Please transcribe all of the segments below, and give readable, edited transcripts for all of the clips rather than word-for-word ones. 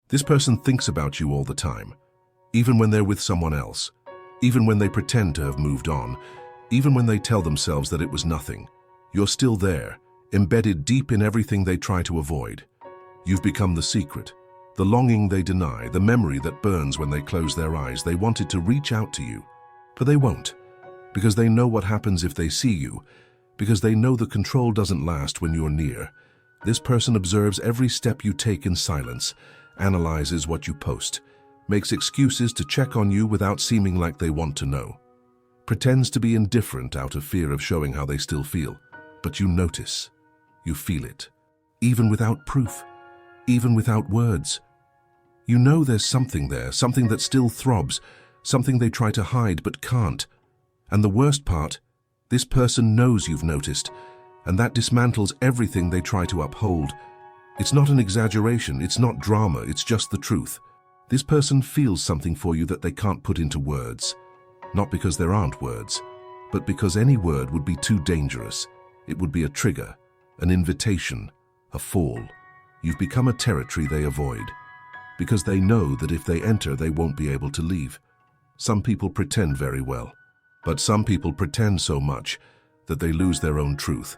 This person thinks about you all the time, even when they're with someone else, even when they pretend to have moved on, even when they tell themselves that it was nothing. You're still there, embedded deep in everything they try to avoid. You've become the secret, the longing they deny, the memory that burns when they close their eyes. They wanted to reach out to you, but they won't, because they know what happens if they see you, because they know the control doesn't last when you're near. This person observes every step you take in silence, analyzes what you post, makes excuses to check on you without seeming like they want to know, pretends to be indifferent out of fear of showing how they still feel. But you notice, you feel it, even without proof, even without words. You know there's something there, something that still throbs, something they try to hide but can't. And the worst part, this person knows you've noticed, and that dismantles everything they try to uphold. It's not an exaggeration, it's not drama, it's just the truth. This person feels something for you that they can't put into words. Not because there aren't words, but because any word would be too dangerous. It would be a trigger, an invitation, a fall. You've become a territory they avoid, because they know that if they enter, they won't be able to leave. Some people pretend very well, but some people pretend so much that they lose their own truth.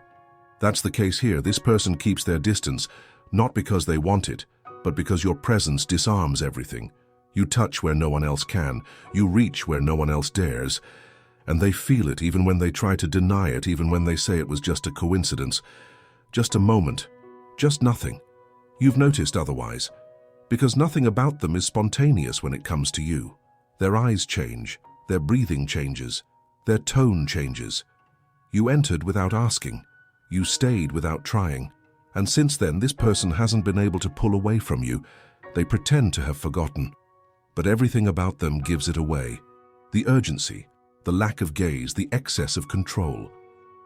That's the case here. This person keeps their distance, not because they want it, but because your presence disarms everything. You touch where no one else can, you reach where no one else dares, and they feel it even when they try to deny it, even when they say it was just a coincidence, just a moment, just nothing. You've noticed otherwise, because nothing about them is spontaneous when it comes to you. Their eyes change, their breathing changes, their tone changes. You entered without asking, you stayed without trying, and since then this person hasn't been able to pull away from you. They pretend to have forgotten, but everything about them gives it away. The urgency, the lack of gaze, the excess of control.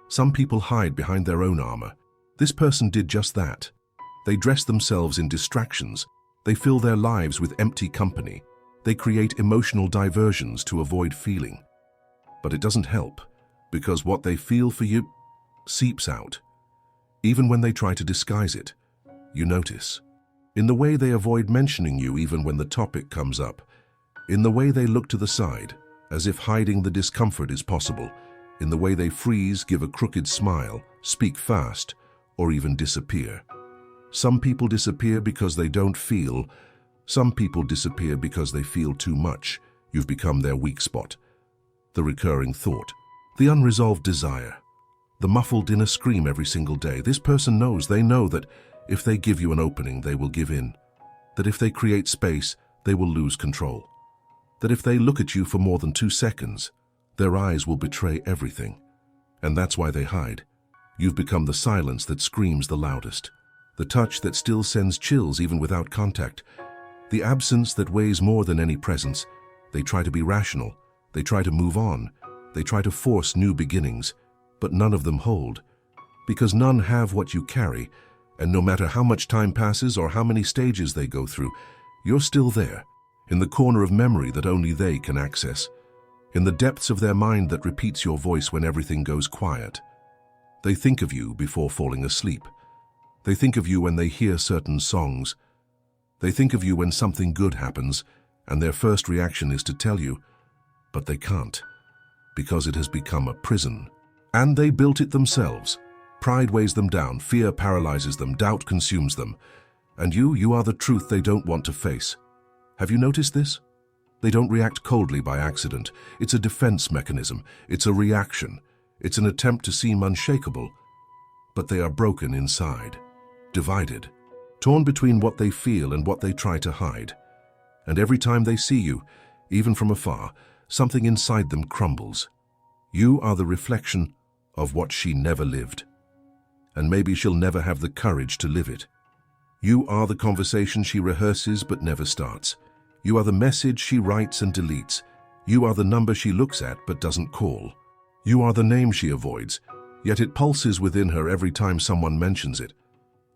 Some people hide behind their own armor. This person did just that. They dress themselves in distractions. They fill their lives with empty company. They create emotional diversions to avoid feeling. But it doesn't help, because what they feel for you seeps out. Even when they try to disguise it, you notice. In the way they avoid mentioning you even when the topic comes up. In the way they look to the side, as if hiding the discomfort is possible. In the way they freeze, give a crooked smile, speak fast, or even disappear. Some people disappear because they don't feel. Some people disappear because they feel too much. You've become their weak spot. The recurring thought, the unresolved desire, the muffled inner scream every single day. This person knows, they know that if they give you an opening, they will give in. That if they create space, they will lose control. That if they look at you for more than 2 seconds, their eyes will betray everything. And that's why they hide. You've become the silence that screams the loudest. The touch that still sends chills even without contact. The absence that weighs more than any presence. They try to be rational. They try to move on. They try to force new beginnings. But none of them hold. Because none have what you carry. And no matter how much time passes or how many stages they go through, you're still there, in the corner of memory that only they can access. In the depths of their mind that repeats your voice when everything goes quiet. They think of you before falling asleep. They think of you when they hear certain songs. They think of you when something good happens, and their first reaction is to tell you, but they can't, because it has become a prison. And they built it themselves. Pride weighs them down, fear paralyzes them, doubt consumes them. And you are the truth they don't want to face. Have you noticed this? They don't react coldly by accident. It's a defense mechanism. It's a reaction. It's an attempt to seem unshakable. But they are broken inside, divided, torn between what they feel and what they try to hide. And every time they see you, even from afar, something inside them crumbles. You are the reflection of what she never lived. And maybe she'll never have the courage to live it. You are the conversation she rehearses but never starts. You are the message she writes and deletes. You are the number she looks at but doesn't call. You are the name she avoids, yet it pulses within her every time someone mentions it.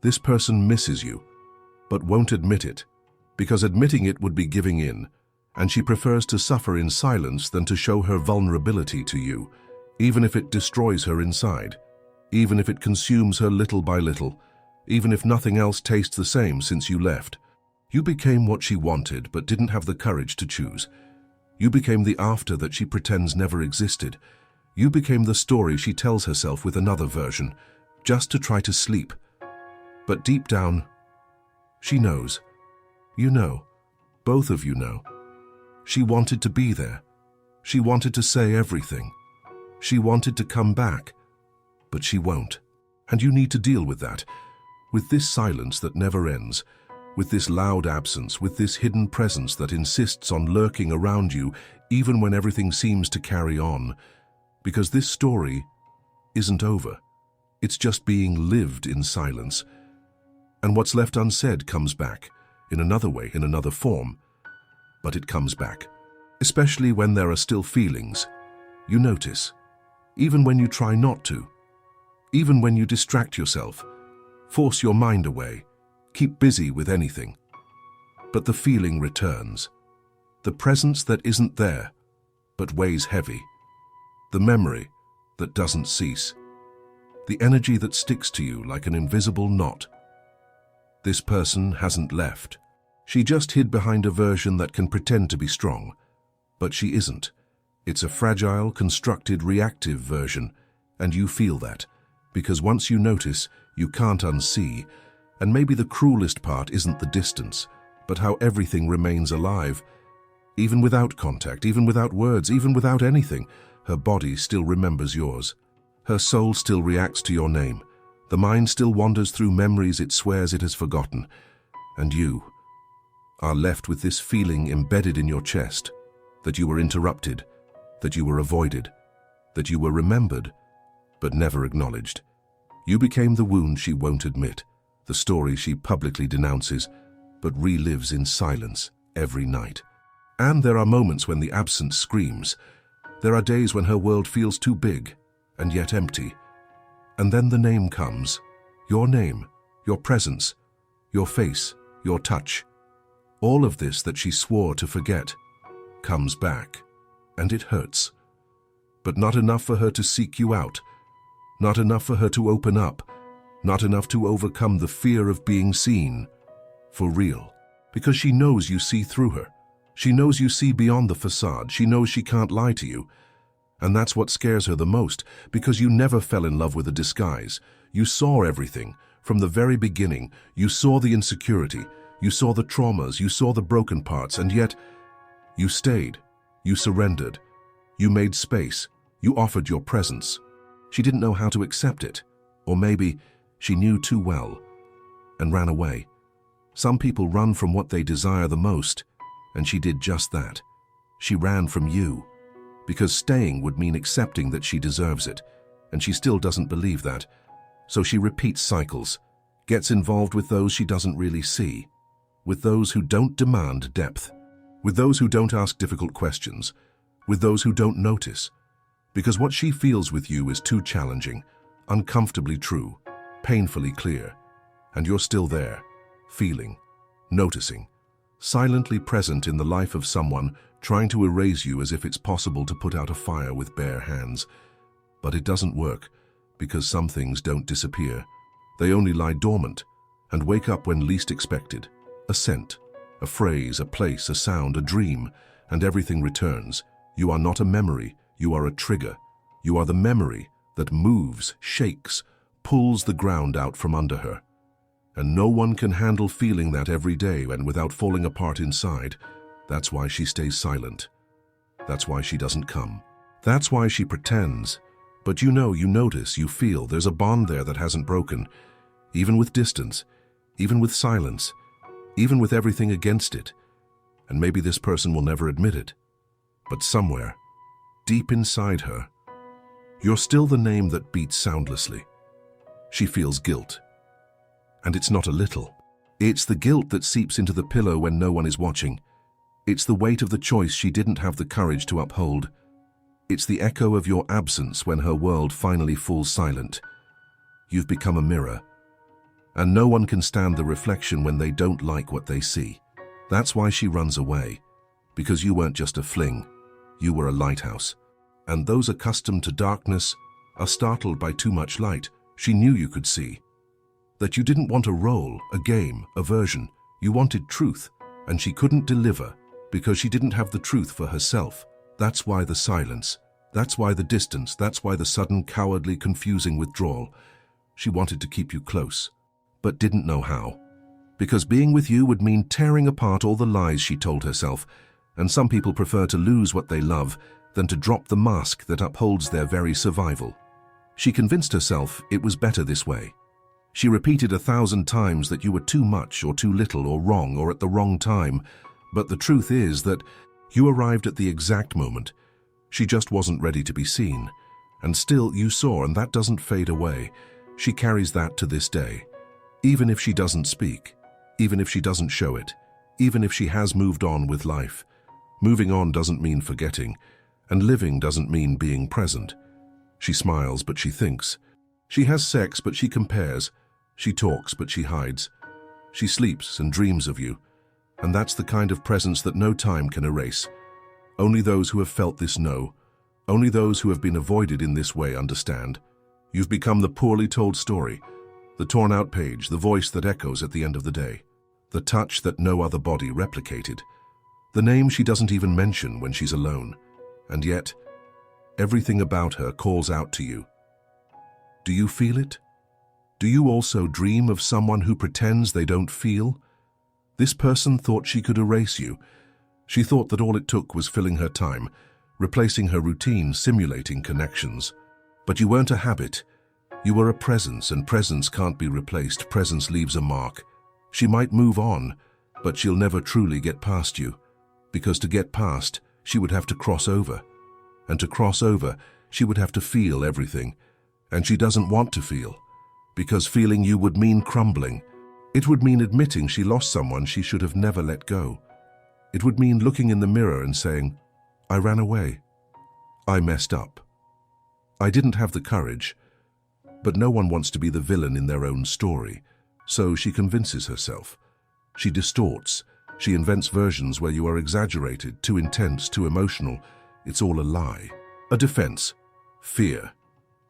This person misses you, but won't admit it, because admitting it would be giving in, and she prefers to suffer in silence than to show her vulnerability to you, even if it destroys her inside. Even if it consumes her little by little, even if nothing else tastes the same since you left. You became what she wanted but didn't have the courage to choose. You became the after that she pretends never existed. You became the story she tells herself with another version, just to try to sleep. But deep down, she knows. You know. Both of you know. She wanted to be there. She wanted to say everything. She wanted to come back. But she won't. And you need to deal with that. With this silence that never ends. With this loud absence. With this hidden presence that insists on lurking around you even when everything seems to carry on. Because this story isn't over. It's just being lived in silence. And what's left unsaid comes back, in another way, in another form. But it comes back. Especially when there are still feelings. You notice. Even when you try not to. Even when you distract yourself. Force your mind away. Keep busy with anything. But the feeling returns. The presence that isn't there, but weighs heavy. The memory that doesn't cease. The energy that sticks to you like an invisible knot. This person hasn't left. She just hid behind a version that can pretend to be strong. But she isn't. It's a fragile, constructed, reactive version, and you feel that. Because once you notice, you can't unsee. And maybe the cruelest part isn't the distance, but how everything remains alive. Even without contact, even without words, even without anything, her body still remembers yours. Her soul still reacts to your name. The mind still wanders through memories it swears it has forgotten. And you are left with this feeling embedded in your chest, that you were interrupted, that you were avoided, that you were remembered, but never acknowledged. You became the wound she won't admit, the story she publicly denounces, but relives in silence every night. And there are moments when the absence screams. There are days when her world feels too big and yet empty. And then the name comes. Your name, your presence, your face, your touch. All of this that she swore to forget comes back, and it hurts. But not enough for her to seek you out. Not enough for her to open up. Not enough to overcome the fear of being seen. For real. Because she knows you see through her. She knows you see beyond the facade. She knows she can't lie to you. And that's what scares her the most, because you never fell in love with a disguise. You saw everything. From the very beginning, you saw the insecurity. You saw the traumas. You saw the broken parts. And yet, you stayed. You surrendered. You made space. You offered your presence. She didn't know how to accept it. Or maybe she knew too well and ran away. Some people run from what they desire the most, and she did just that. She ran from you. Because staying would mean accepting that she deserves it, and she still doesn't believe that. So she repeats cycles, gets involved with those she doesn't really see, with those who don't demand depth, with those who don't ask difficult questions, with those who don't notice. Because what she feels with you is too challenging, uncomfortably true, painfully clear, and you're still there, feeling, noticing, silently present in the life of someone trying to erase you as if it's possible to put out a fire with bare hands. But it doesn't work, because some things don't disappear. They only lie dormant and wake up when least expected. A scent, a phrase, a place, a sound, a dream, and everything returns. You are not a memory, you are a trigger. You are the memory that moves, shakes, pulls the ground out from under her. And no one can handle feeling that every day and without falling apart inside. That's why she stays silent. That's why she doesn't come. That's why she pretends. But you know, you notice, you feel there's a bond there that hasn't broken. Even with distance, even with silence, even with everything against it. And maybe this person will never admit it. But somewhere, deep inside her, you're still the name that beats soundlessly. She feels guilt. And it's not a little. It's the guilt that seeps into the pillow when no one is watching. It's the weight of the choice she didn't have the courage to uphold. It's the echo of your absence when her world finally falls silent. You've become a mirror. And no one can stand the reflection when they don't like what they see. That's why she runs away. Because you weren't just a fling. You were a lighthouse. And those accustomed to darkness are startled by too much light. She knew you could see. That you didn't want a role, a game, a version. You wanted truth, and she couldn't deliver because she didn't have the truth for herself. That's why the silence. That's why the distance. That's why the sudden, cowardly, confusing withdrawal. She wanted to keep you close, but didn't know how. Because being with you would mean tearing apart all the lies she told herself, and some people prefer to lose what they love than to drop the mask that upholds their very survival. She convinced herself it was better this way. She repeated 1,000 times that you were too much or too little or wrong or at the wrong time, but the truth is that you arrived at the exact moment. She just wasn't ready to be seen. And still you saw, and that doesn't fade away. She carries that to this day. Even if she doesn't speak, even if she doesn't show it, even if she has moved on with life. Moving on doesn't mean forgetting, and living doesn't mean being present. She smiles, but she thinks. She has sex, but she compares. She talks, but she hides. She sleeps and dreams of you. And that's the kind of presence that no time can erase. Only those who have felt this know. Only those who have been avoided in this way understand. You've become the poorly told story, the torn-out page, the voice that echoes at the end of the day, the touch that no other body replicated, the name she doesn't even mention when she's alone. And yet, everything about her calls out to you. Do you feel it? Do you also dream of someone who pretends they don't feel? This person thought she could erase you. She thought that all it took was filling her time, replacing her routine, simulating connections. But you weren't a habit. You were a presence, and presence can't be replaced. Presence leaves a mark. She might move on, but she'll never truly get past you. Because to get past, she would have to cross over. And to cross over, she would have to feel everything. And she doesn't want to feel. Because feeling you would mean crumbling. It would mean admitting she lost someone she should have never let go. It would mean looking in the mirror and saying, I ran away. I messed up. I didn't have the courage. But no one wants to be the villain in their own story. So she convinces herself. She distorts. She invents versions where you are exaggerated, too intense, too emotional. It's all a lie. A defense. Fear.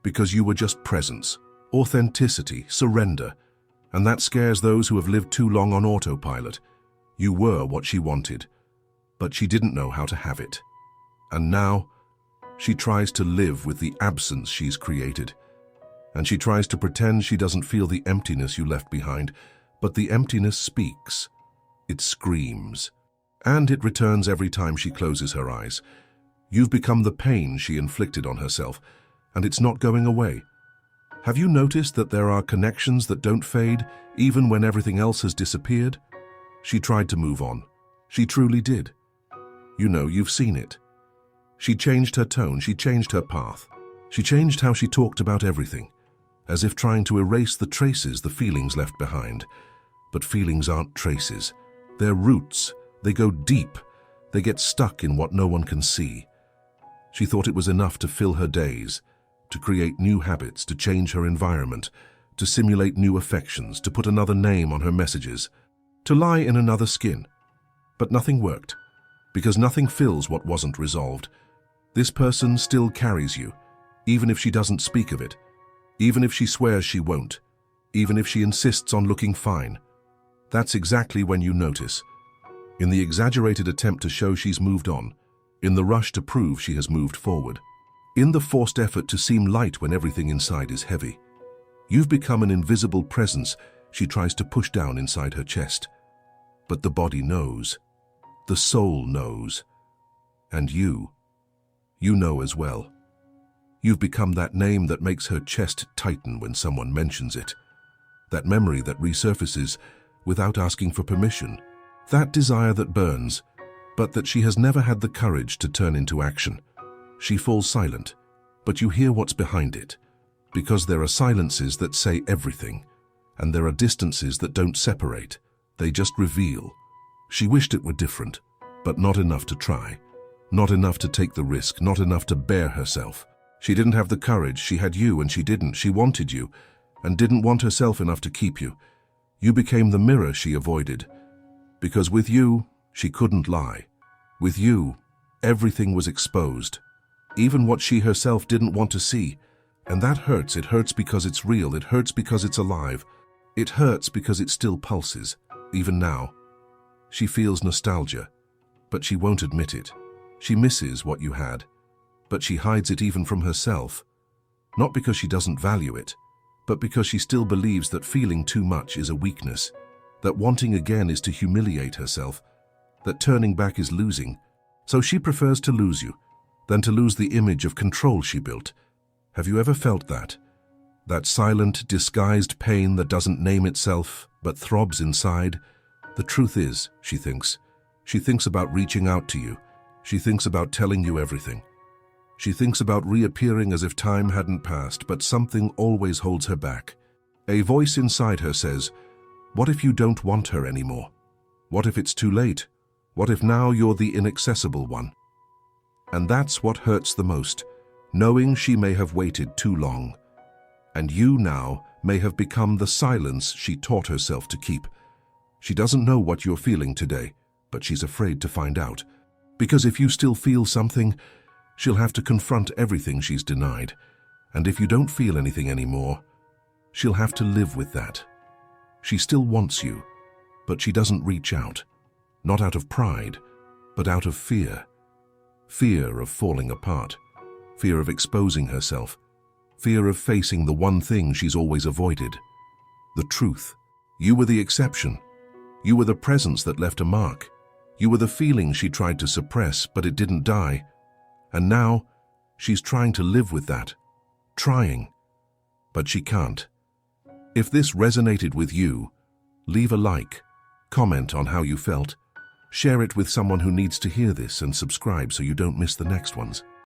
Because you were just presence. Authenticity. Surrender. And that scares those who have lived too long on autopilot. You were what she wanted. But she didn't know how to have it. And now, she tries to live with the absence she's created. And she tries to pretend she doesn't feel the emptiness you left behind. But the emptiness speaks. It screams. And it returns every time she closes her eyes. You've become the pain she inflicted on herself, and it's not going away. Have you noticed that there are connections that don't fade, even when everything else has disappeared? She tried to move on. She truly did. You know, you've seen it. She changed her tone, she changed her path. She changed how she talked about everything, as if trying to erase the traces, the feelings left behind. But feelings aren't traces. They're roots. They go deep. They get stuck in what no one can see. She thought it was enough to fill her days, to create new habits, to change her environment, to simulate new affections, to put another name on her messages, to lie in another skin. But nothing worked, because nothing fills what wasn't resolved. This person still carries you, even if she doesn't speak of it, even if she swears she won't, even if she insists on looking fine. That's exactly when you notice. In the exaggerated attempt to show she's moved on, in the rush to prove she has moved forward, in the forced effort to seem light when everything inside is heavy. You've become an invisible presence she tries to push down inside her chest. But the body knows. The soul knows. And you know as well. You've become that name that makes her chest tighten when someone mentions it. That memory that resurfaces without asking for permission. That desire that burns, but that she has never had the courage to turn into action. She falls silent, but you hear what's behind it, because there are silences that say everything, and there are distances that don't separate, they just reveal. She wished it were different, but not enough to try, not enough to take the risk, not enough to bear herself. She didn't have the courage, she had you and she didn't. She wanted you, and didn't want herself enough to keep you. You became the mirror she avoided, because with you, she couldn't lie. With you, everything was exposed. Even what she herself didn't want to see. And that hurts. It hurts because it's real. It hurts because it's alive. It hurts because it still pulses. even now. She feels nostalgia, but she won't admit it. She misses what you had, but she hides it even from herself. Not because she doesn't value it, but because she still believes that feeling too much is a weakness, that wanting again is to humiliate herself, that turning back is losing. So she prefers to lose you than to lose the image of control she built. Have you ever felt that? That silent, disguised pain that doesn't name itself, but throbs inside? The truth is, she thinks about reaching out to you. She thinks about telling you everything. She thinks about reappearing as if time hadn't passed, but something always holds her back. A voice inside her says, what if you don't want her anymore? What if it's too late? What if now you're the inaccessible one? And that's what hurts the most, knowing she may have waited too long. And you now may have become the silence she taught herself to keep. She doesn't know what you're feeling today, but she's afraid to find out. Because if you still feel something, she'll have to confront everything she's denied. And if you don't feel anything anymore, she'll have to live with that. She still wants you, but she doesn't reach out. Not out of pride, but out of fear. Fear of falling apart. Fear of exposing herself. Fear of facing the one thing she's always avoided. The truth. You were the exception. You were the presence that left a mark. You were the feeling she tried to suppress, but it didn't die. And now, she's trying to live with that. Trying. But she can't. If this resonated with you, leave a like, comment on how you felt, share it with someone who needs to hear this, and subscribe so you don't miss the next ones.